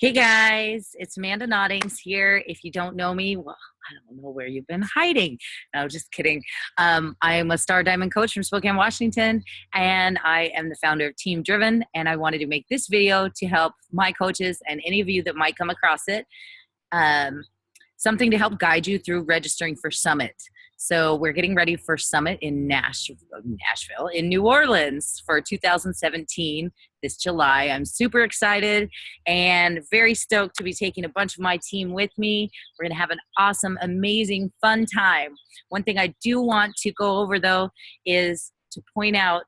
Hey guys, it's Amanda Noddings here. If you don't know me, well, I don't know where you've been hiding. No, just kidding. I am a Star Diamond coach from Spokane, Washington, and I am the founder of Team Driven. And I wanted to make this video to help my coaches and any of you that might come across it, something to help guide you through registering for Summit. So we're getting ready for Summit in Nashville, in New Orleans for 2017 this July. I'm super excited and very stoked to be taking a bunch of my team with me. We're going to have an awesome, amazing, fun time. One thing I do want to go over, though, is to point out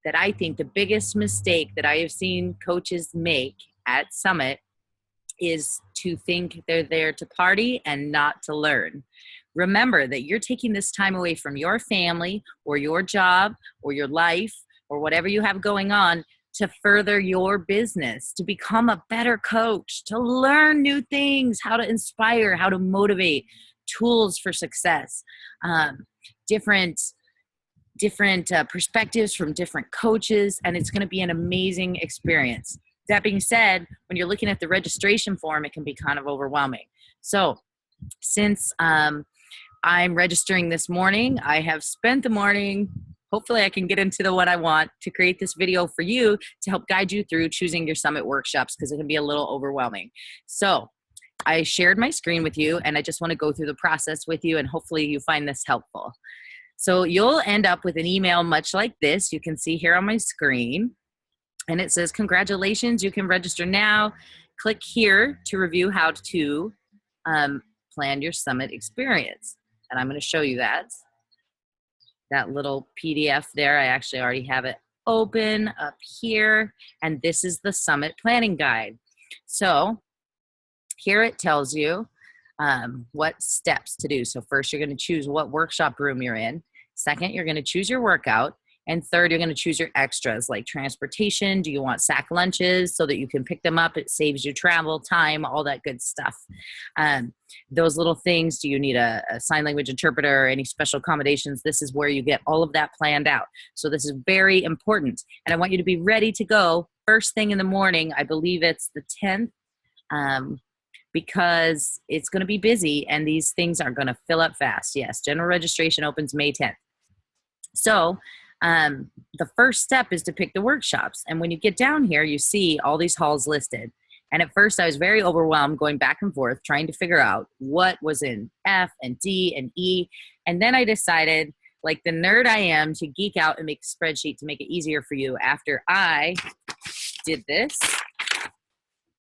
that I think the biggest mistake that I have seen coaches make at Summit is to think they're there to party and not to learn. Remember that you're taking this time away from your family or your job or your life or whatever you have going on to further your business, to become a better coach, to learn new things, how to inspire, how to motivate, tools for success, different perspectives from different coaches, and it's going to be an amazing experience. That being said, when you're looking at the registration form, it can be kind of overwhelming. So since I'm registering this morning, I have spent the morning, hopefully I can get into the one I want, to create this video for you to help guide you through choosing your Summit workshops, because it can be a little overwhelming. So I shared my screen with you, and I just want to go through the process with you, and hopefully you find this helpful. So you'll end up with an email much like this. You can see here on my screen. And it says, congratulations, you can register now. Click here to review how to plan your Summit experience. And I'm going to show you that little PDF there. I actually already have it open up here. And this is the Summit Planning Guide. So here it tells you what steps to do. So first, you're going to choose what workshop room you're in. Second, you're going to choose your workout. And third, you're going to choose your extras like transportation. Do you want sack lunches so that you can pick them up? It saves you travel time, all that good stuff. Those little things, do you need a sign language interpreter or any special accommodations? This is where you get all of that planned out. So this is very important. And I want you to be ready to go first thing in the morning. I believe it's the 10th. Because it's going to be busy and these things are going to fill up fast. Yes, general registration opens May 10th. So the first step is to pick the workshops. And when you get down here, you see all these halls listed. And at first I was very overwhelmed going back and forth trying to figure out what was in F and D and E. And then I decided, like the nerd I am, to geek out and make a spreadsheet to make it easier for you after I did this,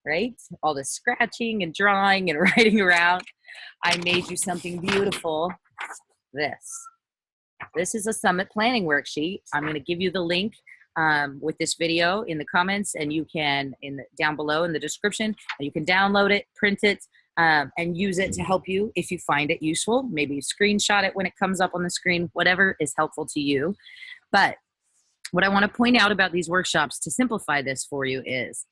right? All the scratching and drawing and writing around. I made you something beautiful. This is a Summit planning worksheet. I'm going to give you the link with this video in the comments, and you can down below in the description, and you can download it, print it, and use it to help you if you find it useful. Maybe screenshot it when it comes up on the screen, whatever is helpful to you. But what I want to point out about these workshops to simplify this for you is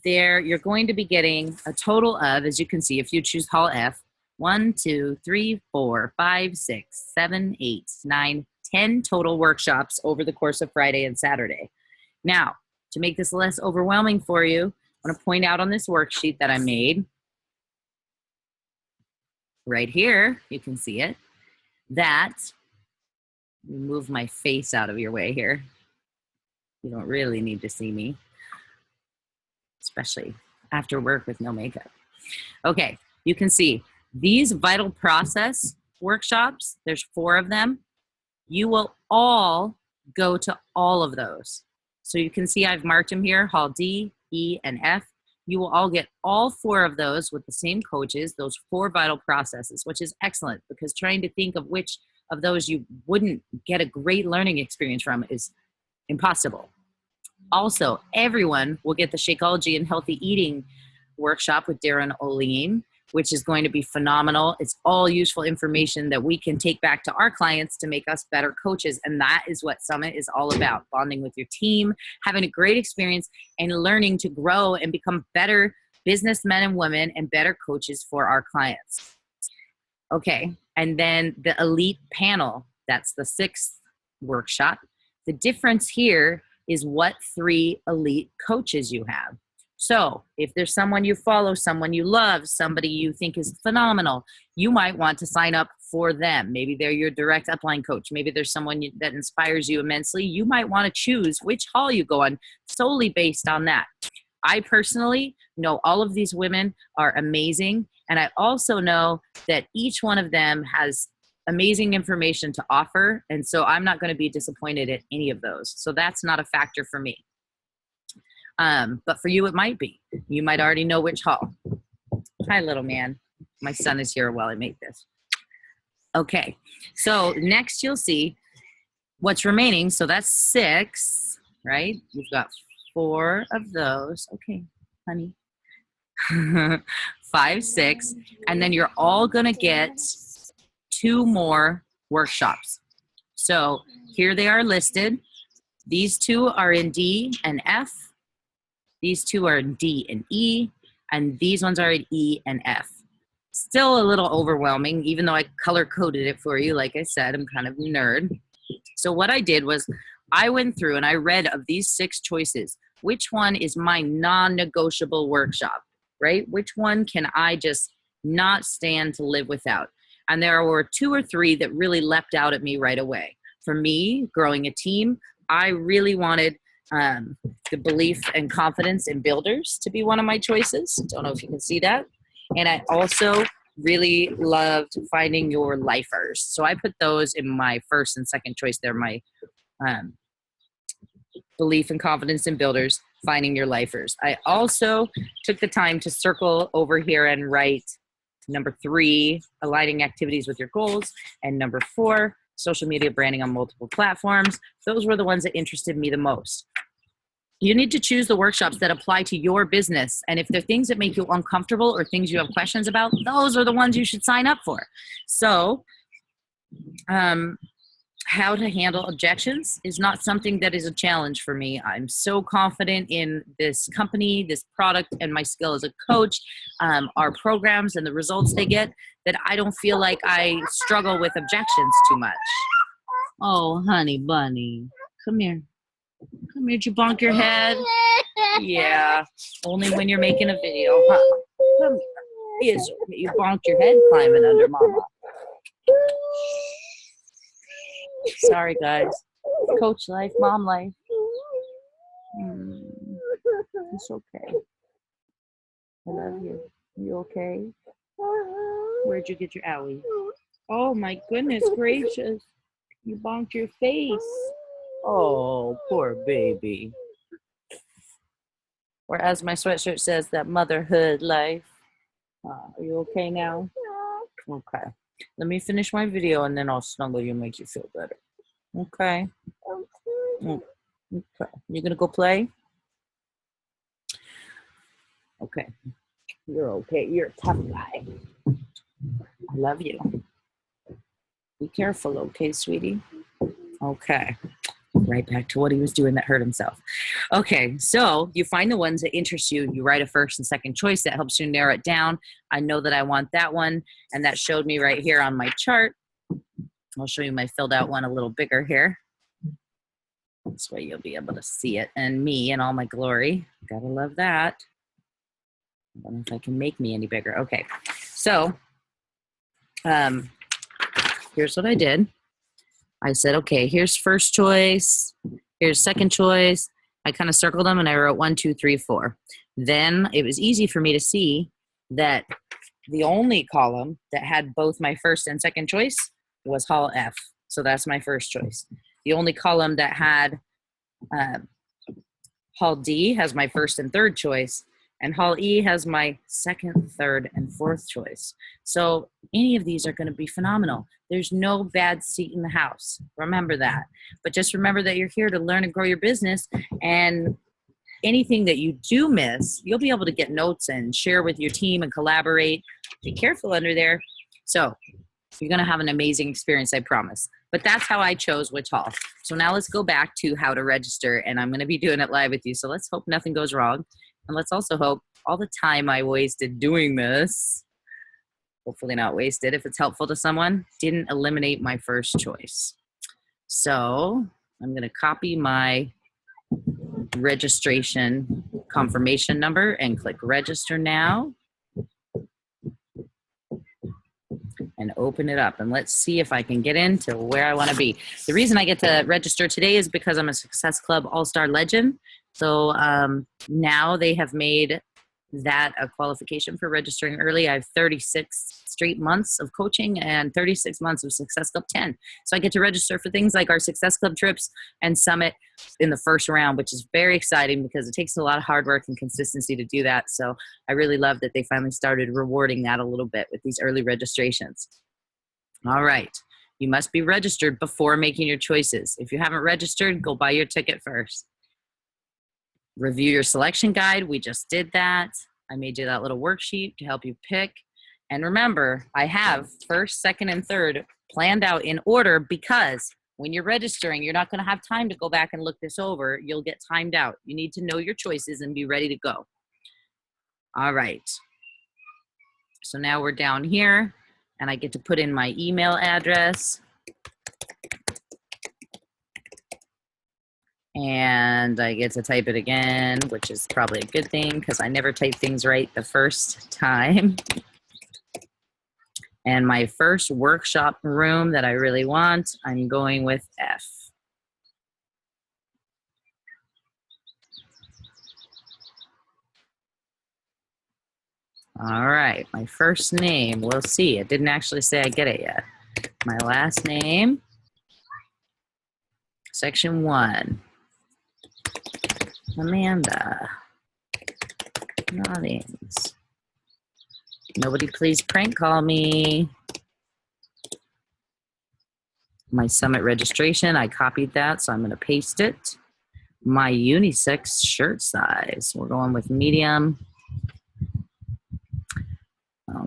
you're going to be getting a total of, as you can see, if you choose Hall F, 1, 2, 3, 4, 5, 6, 7, 8, 9, 10 total workshops over the course of Friday and Saturday. Now, to make this less overwhelming for you, I want to point out on this worksheet that I made, right here, you can see it, that, move my face out of your way here. You don't really need to see me, especially after work with no makeup. Okay, you can see these vital process workshops, there's 4 of them. You will all go to all of those. So you can see I've marked them here, Hall D, E, and F. You will all get all 4 of those with the same coaches, those 4 vital processes, which is excellent, because trying to think of which of those you wouldn't get a great learning experience from is impossible. Also, everyone will get the Shakeology and Healthy Eating workshop with Darren Oline, which is going to be phenomenal. It's all useful information that we can take back to our clients to make us better coaches. And that is what Summit is all about: bonding with your team, having a great experience, and learning to grow and become better businessmen and women and better coaches for our clients. Okay, and then the Elite Panel, that's the 6th workshop. The difference here is what 3 elite coaches you have. So if there's someone you follow, someone you love, somebody you think is phenomenal, you might want to sign up for them. Maybe they're your direct upline coach. Maybe there's someone that inspires you immensely. You might want to choose which hall you go on solely based on that. I personally know all of these women are amazing. And I also know that each one of them has amazing information to offer. And so I'm not going to be disappointed at any of those. So that's not a factor for me. But for you, it might be. You might already know which hall. Hi, little man. My son is here while I make this. Okay. So next you'll see what's remaining. So that's 6, right? You've got 4 of those. Okay, honey. 5, 6. And then you're all going to get 2 more workshops. So here they are listed. These 2 are in D and F. These 2 are in D and E. And these ones are in E and F. Still a little overwhelming, even though I color-coded it for you. Like I said, I'm kind of a nerd. So what I did was I went through and I read of these 6 choices, which one is my non-negotiable workshop, right? Which one can I just not stand to live without? And there were 2 or 3 that really leapt out at me right away. For me, growing a team, I really wanted the belief and confidence in builders to be one of my choices. Don't know if you can see that. And I also really loved finding your lifers. So I put those in my first and second choice. They're my belief and confidence in builders, finding your lifers. I also took the time to circle over here and write number 3, aligning activities with your goals, and number 4, social media branding on multiple platforms. Those were the ones that interested me the most. You need to choose the workshops that apply to your business. And if they're things that make you uncomfortable or things you have questions about, those are the ones you should sign up for. So, how to handle objections is not something that is a challenge for me. I'm so confident in this company, this product, and my skill as a coach, our programs and the results they get, that I don't feel like I struggle with objections too much. Oh, honey bunny, come here. Come here, did you bonk your head? Yeah, only when you're making a video, huh? Come here. Yes, you bonked your head climbing under mama. Sorry, guys. Coach life, mom life. It's okay. I love you. You okay? Where'd you get your owie? Oh, my goodness gracious. You bonked your face. Oh, poor baby. Or as my sweatshirt says, that motherhood life. Are you okay now? Okay. Let me finish my video and then I'll snuggle you and make you feel better. Okay. Okay. You gonna go play? Okay. You're okay. You're a tough guy. I love you. Be careful, okay, sweetie? Okay. Right back to what he was doing that hurt himself. Okay, so you find the ones that interest you. You write a first and second choice. That helps you narrow it down. I know that I want that one, and that showed me right here on my chart. I'll show you my filled out one a little bigger here. This way you'll be able to see it and me in all my glory. Gotta love that. I don't know if I can make me any bigger. Okay, so here's what I did. I said, okay, here's first choice, here's second choice. I kind of circled them and I wrote 1, 2, 3, 4. Then it was easy for me to see that the only column that had both my first and second choice was Hall F. So that's my first choice. The only column that had Hall D has my first and third choice. And Hall E has my second, third, and fourth choice. So any of these are going to be phenomenal. There's no bad seat in the house. Remember that. But just remember that you're here to learn and grow your business. And anything that you do miss, you'll be able to get notes and share with your team and collaborate. Be careful under there. So you're going to have an amazing experience, I promise. But that's how I chose which hall. So now let's go back to how to register. And I'm going to be doing it live with you. So let's hope nothing goes wrong. And let's also hope all the time I wasted doing this, hopefully not wasted, if it's helpful to someone, didn't eliminate my first choice. So I'm going to copy my registration confirmation number and click register now. And open it up, and let's see if I can get into where I want to be. The reason I get to register today is because I'm a Success Club All-Star Legend. So now they have made that a qualification for registering early. I have 36 straight months of coaching and 36 months of Success Club 10. So I get to register for things like our Success Club trips and summit in the first round, which is very exciting because it takes a lot of hard work and consistency to do that. So I really love that they finally started rewarding that a little bit with these early registrations. All right. You must be registered before making your choices. If you haven't registered, go buy your ticket first. Review your selection guide. We just did that. I made you that little worksheet to help you pick. And remember, I have first, second, and third planned out in order because when you're registering, you're not going to have time to go back and look this over. You'll get timed out. You need to know your choices and be ready to go. All right. So now we're down here, and I get to put in my email address. And I get to type it again, which is probably a good thing because I never type things right the first time. And my first workshop room that I really want, I'm going with F. All right, my first name, we'll see. It didn't actually say I get it yet. My last name, section 1. Amanda. Noddings. Nobody please prank call me. My summit registration, I copied that, so I'm going to paste it. My unisex shirt size, we're going with medium.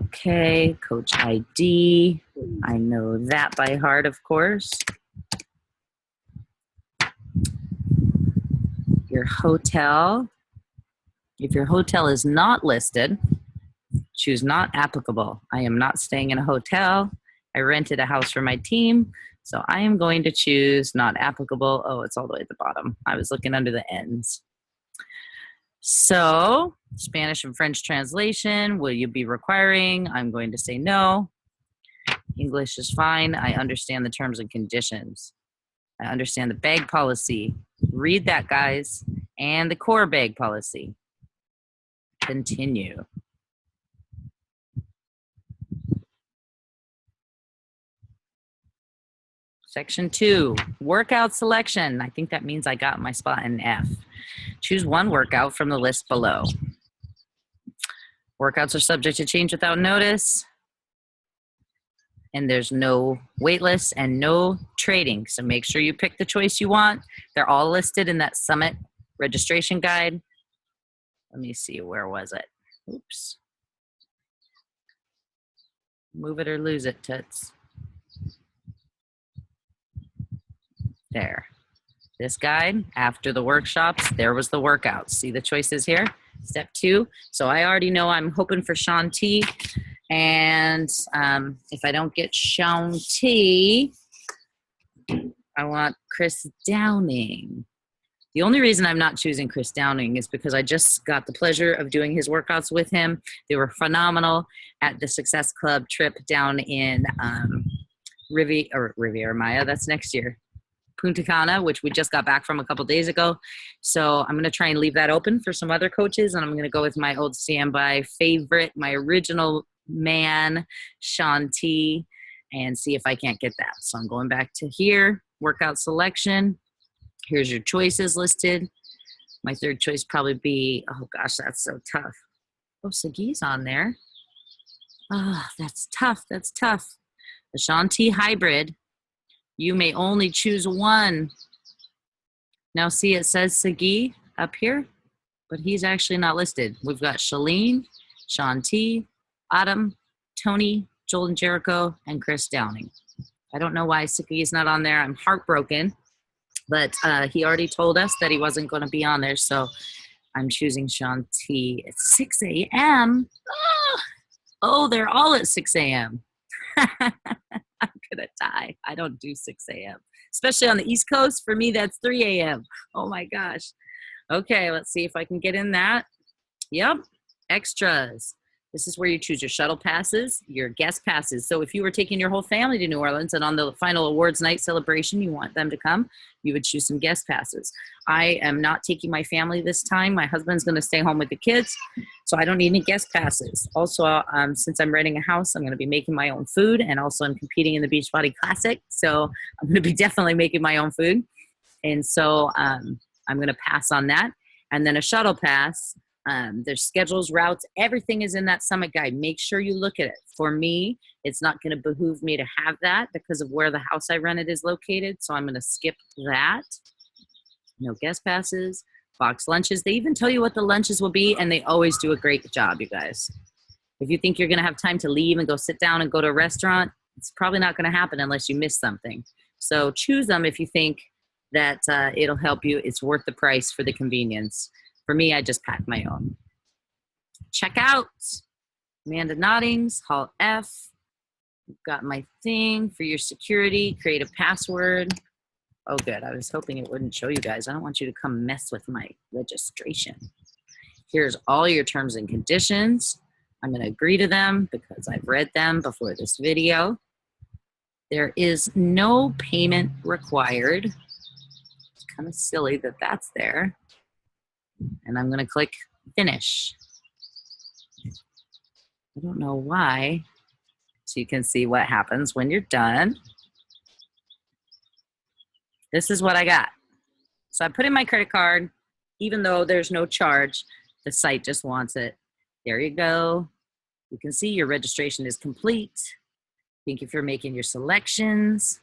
Okay, coach ID. I know that by heart, of course. Your hotel. If your hotel is not listed, choose not applicable. I am not staying in a hotel. I rented a house for my team, so I am going to choose not applicable. Oh, it's all the way at the bottom. I was looking under the ends. So, Spanish and French translation, will you be requiring? I'm going to say no. English is fine. I understand the terms and conditions. I understand the bag policy. Read that, guys. And the core bag policy. Continue. Section 2, workout selection. I think that means I got my spot in F. Choose one workout from the list below. Workouts are subject to change without notice. And there's no wait list and no trading. So make sure you pick the choice you want. They're all listed in that summit registration guide. Let me see, where was it? Oops. Move it or lose it, Toots. There. This guide, after the workshops, there was the workouts. See the choices here? Step 2. So I already know I'm hoping for Shaun T. And if I don't get Shaun T, I want Chris Downing. The only reason I'm not choosing Chris Downing is because I just got the pleasure of doing his workouts with him. They were phenomenal at the Success Club trip down in Riviera Maya. That's next year. Punta Cana, which we just got back from a couple days ago. So I'm going to try and leave that open for some other coaches, and I'm going to go with my old standby favorite, my original man, Shaun T, and see if I can't get that. So I'm going back to here, workout selection. Here's your choices listed. My third choice probably be, oh gosh, that's so tough. Oh, Sagi's on there. Oh, that's tough. That's tough. The Shaun T hybrid. You may only choose one. Now see, it says Sagi up here, but he's actually not listed. We've got Shalene, Shaun T, Autumn, Tony, Joel and Jericho, and Chris Downing. I don't know why Sagi is not on there. I'm heartbroken, but he already told us that he wasn't going to be on there, so I'm choosing Shaun T. It's 6 a.m. Oh, they're all at 6 a.m. I'm gonna die. I don't do 6 a.m. especially on the East Coast. For me, that's 3 a.m. Oh my gosh. Okay, let's see if I can get in that. Yep, extras. This is where you choose your shuttle passes, your guest passes. So if you were taking your whole family to New Orleans and on the final awards night celebration, you want them to come, you would choose some guest passes. I am not taking my family this time. My husband's going to stay home with the kids, so I don't need any guest passes. Also, since I'm renting a house, I'm going to be making my own food, and also I'm competing in the Beachbody Classic, so I'm going to be definitely making my own food. And so I'm going to pass on that. And then a shuttle pass. There's schedules, routes, everything is in that summit guide. Make sure you look at it. For me, it's not going to behoove me to have that because of where the house I rented is located. So I'm going to skip that. No guest passes, box lunches. They even tell you what the lunches will be, and they always do a great job, you guys. If you think you're going to have time to leave and go sit down and go to a restaurant, it's probably not going to happen unless you miss something. So choose them if you think that it'll help you. It's worth the price for the convenience. For me, I just packed my own. Check out Amanda Noddings, Hall F. Got my thing for your security. Create a password. Oh, good. I was hoping it wouldn't show you guys. I don't want you to come mess with my registration. Here's all your terms and conditions. I'm going to agree to them because I've read them before this video. There is no payment required. It's kind of silly that that's there. And I'm going to click finish. I don't know why. So you can see what happens when you're done. This is what I got. So I put in my credit card, even though there's no charge, the site just wants it. There you go. You can see your registration is complete. Thank you for making your selections.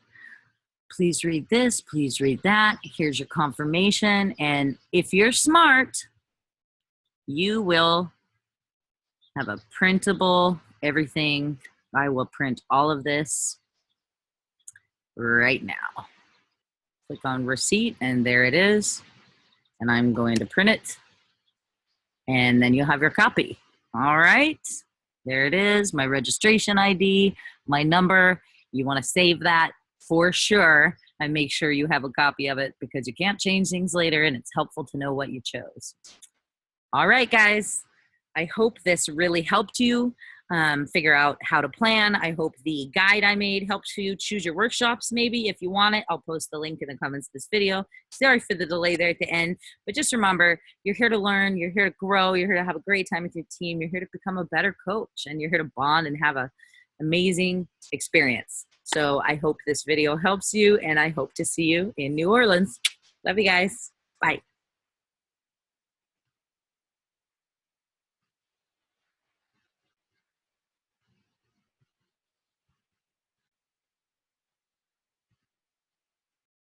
Please read this, please read that. Here's your confirmation. And if you're smart, you will have a printable everything. I will print all of this right now. Click on receipt, and there it is. And I'm going to print it. And then you'll have your copy. All right. There it is, my registration ID, my number. You want to save that for sure, and make sure you have a copy of it because you can't change things later, and it's helpful to know what you chose. All right, guys. I hope this really helped you figure out how to plan. I hope the guide I made helps you choose your workshops maybe if you want it. I'll post the link in the comments of this video. Sorry for the delay there at the end, but just remember, you're here to learn, you're here to grow, you're here to have a great time with your team, you're here to become a better coach, and you're here to bond and have an amazing experience. So I hope this video helps you, and I hope to see you in New Orleans. Love you guys. Bye.